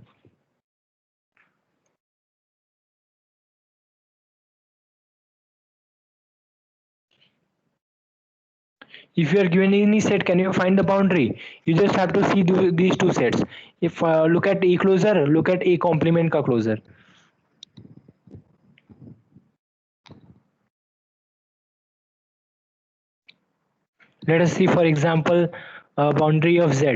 If you are given any set, can you find the boundary? You just have to see these two sets. If look at A closure, look at A complement का closure. Let us see, for example, boundary of Z.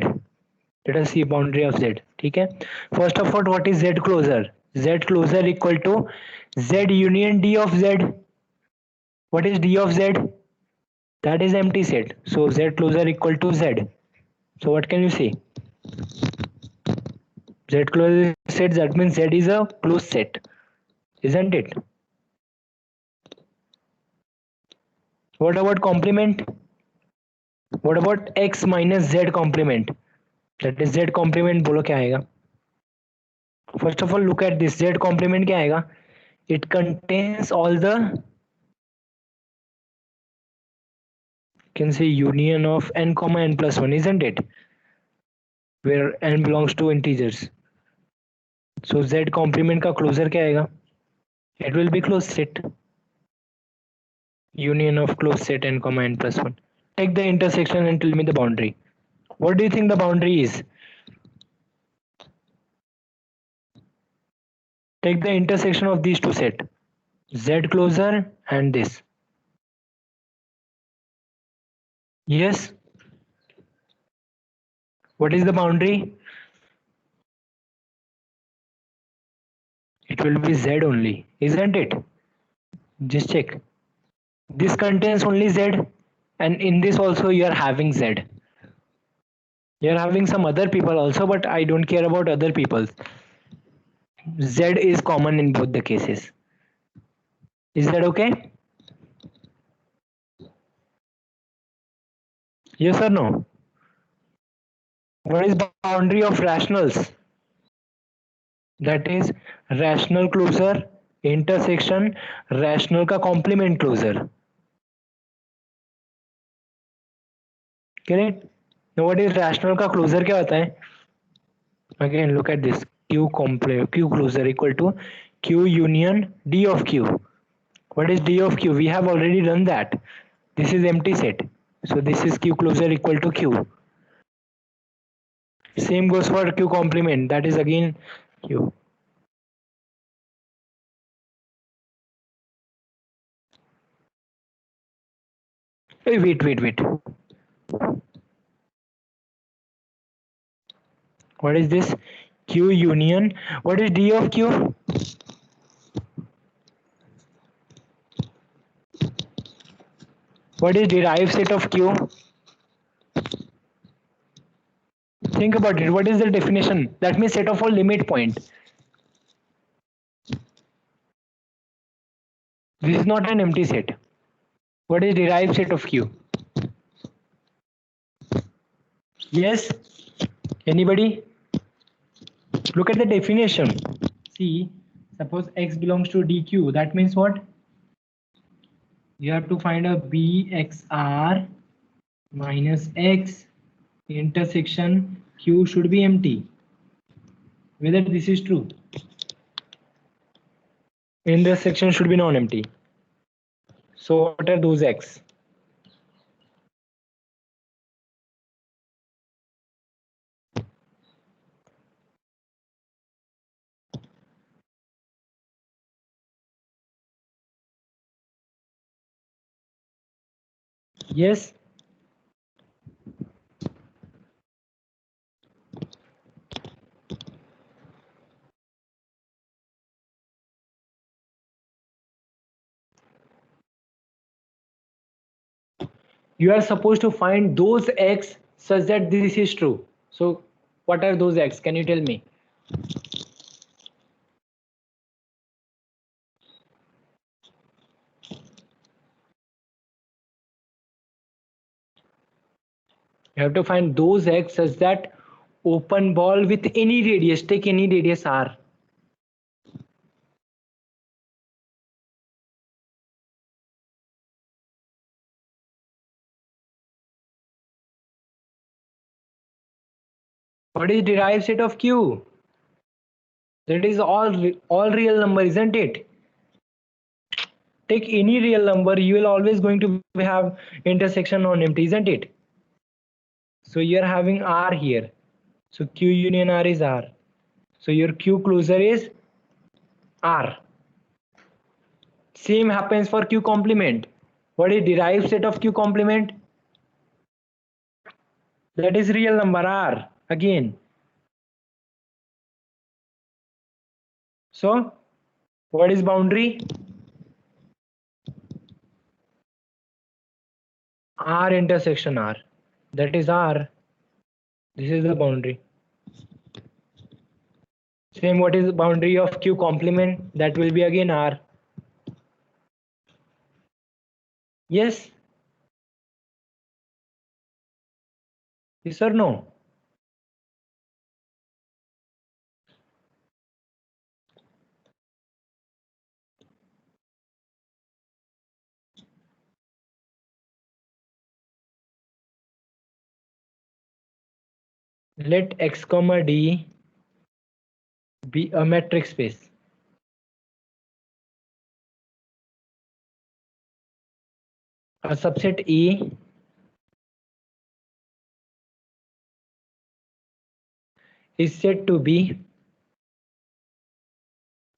Let us see boundary of Z. ठीक है. First of all, what is Z closure? Z closure equal to Z union D of Z. What is D of Z? That is empty set. So Z closure equal to Z. So what can you say? Z closure set, that means Z is a closed set, isn't it? What about complement? What about X minus Z complement? That is Z complement, बोलो क्या आएगा? First of all, look at this. Z complement क्या आएगा? It contains all the, can say, union of n comma n plus 1, isn't it? Where n belongs to integers. So Z complement का closure क्या आएगा? It will be closed set. Union of closed set n comma n plus 1. Take the intersection and tell me the boundary. What do you think the boundary is? Take the intersection of these two sets, Z closure and this. Yes. What is the boundary? It will be Z only, isn't it? Just check. This contains only Z, and in this also you are having Z. You are having some other people also, but I don't care about other people. Z is common in both the cases. Is that okay? Yes or no? What is boundary of rationals? That is rational closure intersection rational का complement closure. Correct. What is rational का closure क्या होता है? Again look at this. Q closer equal to Q union D of Q. What is D of Q? We have already done that. This is empty set. So this is Q closer equal to Q. Same goes for Q complement. That is again Q. Hey, wait. What is this? Q union. What is D of Q? What is derived set of Q? Think about it. What is the definition? That means set of all limit point. This is not an empty set. What is derived set of Q? Yes? Anybody? Look at the definition. See, suppose X belongs to DQ. That means what? You have to find a BXR minus X intersection Q should be empty. Whether this is true. Intersection should be non-empty. So what are those X? Yes? You are supposed to find those X such that this is true. So what are those X? Can you tell me? You have to find those X such that open ball with any radius, take any radius R. What is derived set of Q? That is all real number, isn't it? Take any real number, you will always going to have intersection non-empty, isn't it? So you are having R here. So Q union R is R. So your Q closer is R. Same happens for Q complement. What is derived set of Q complement? That is real number R again. So what is boundary? R intersection R. That is R. This is the boundary. Same, what is the boundary of Q complement? That will be again R. Yes? Yes or no? Let X comma D be a metric space. A subset E is said to be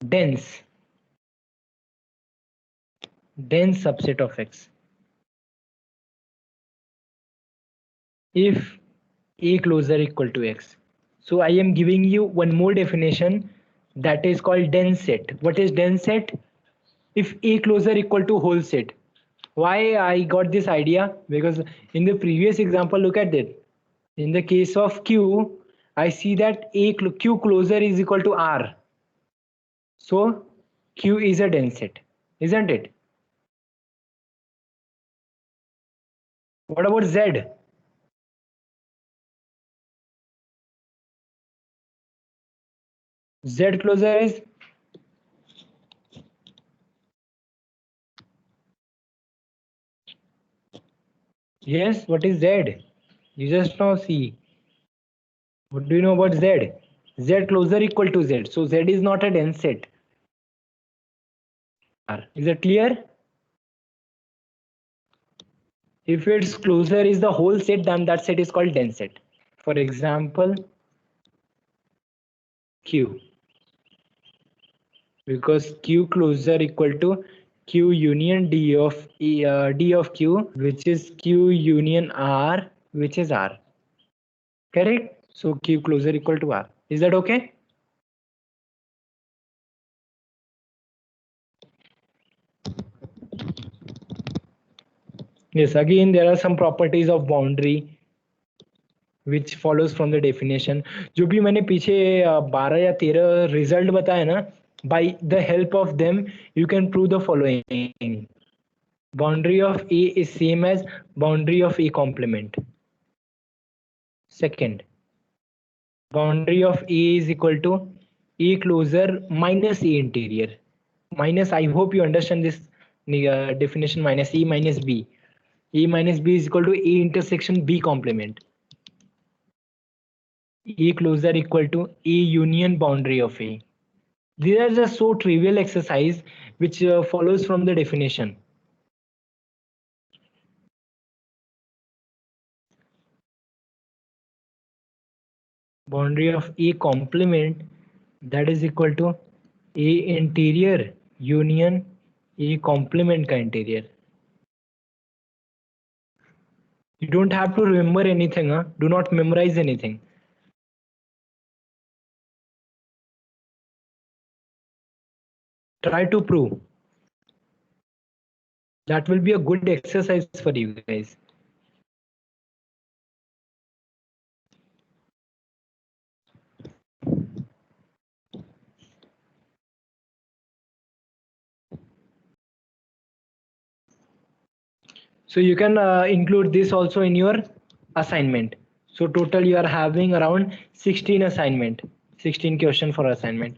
dense subset of X if A closer equal to X. So I am giving you one more definition, that is called dense set. What is dense set? If A closer equal to whole set. Why I got this idea? Because in the previous example, look at that. In the case of Q, I see that Q closer is equal to R. So Q is a dense set, isn't it? What about Z? Z closer is Yes, what is Z? You just now see. What do you know about Z? Z closer equal to Z. So Z is not a dense set. Is it clear? If its closer is the whole set, then that set is called dense set. For example, Q. Because Q closer equal to Q union D of Q, which is Q union R, which is R. Correct? So Q closer equal to R. Is that okay? Yes, again there are some properties of boundary which follows from the definition. जो भी मैंने पीछे 12 या 13 result बताया ना, by the help of them you can prove the following. Boundary of A is same as boundary of A complement. Second, boundary of A is equal to A closer minus A interior. Minus, I hope you understand this definition, minus A minus B. A minus B is equal to A intersection B complement. A closer equal to A union boundary of A. These are just so trivial exercise which follows from the definition. Boundary of A complement, that is equal to A interior union A complement का interior. You don't have to remember anything, huh? Do not memorize anything. Try to prove. That will be a good exercise for you guys. So you can include this also in your assignment. So total you are having around 16 assignment, 16 question for assignment.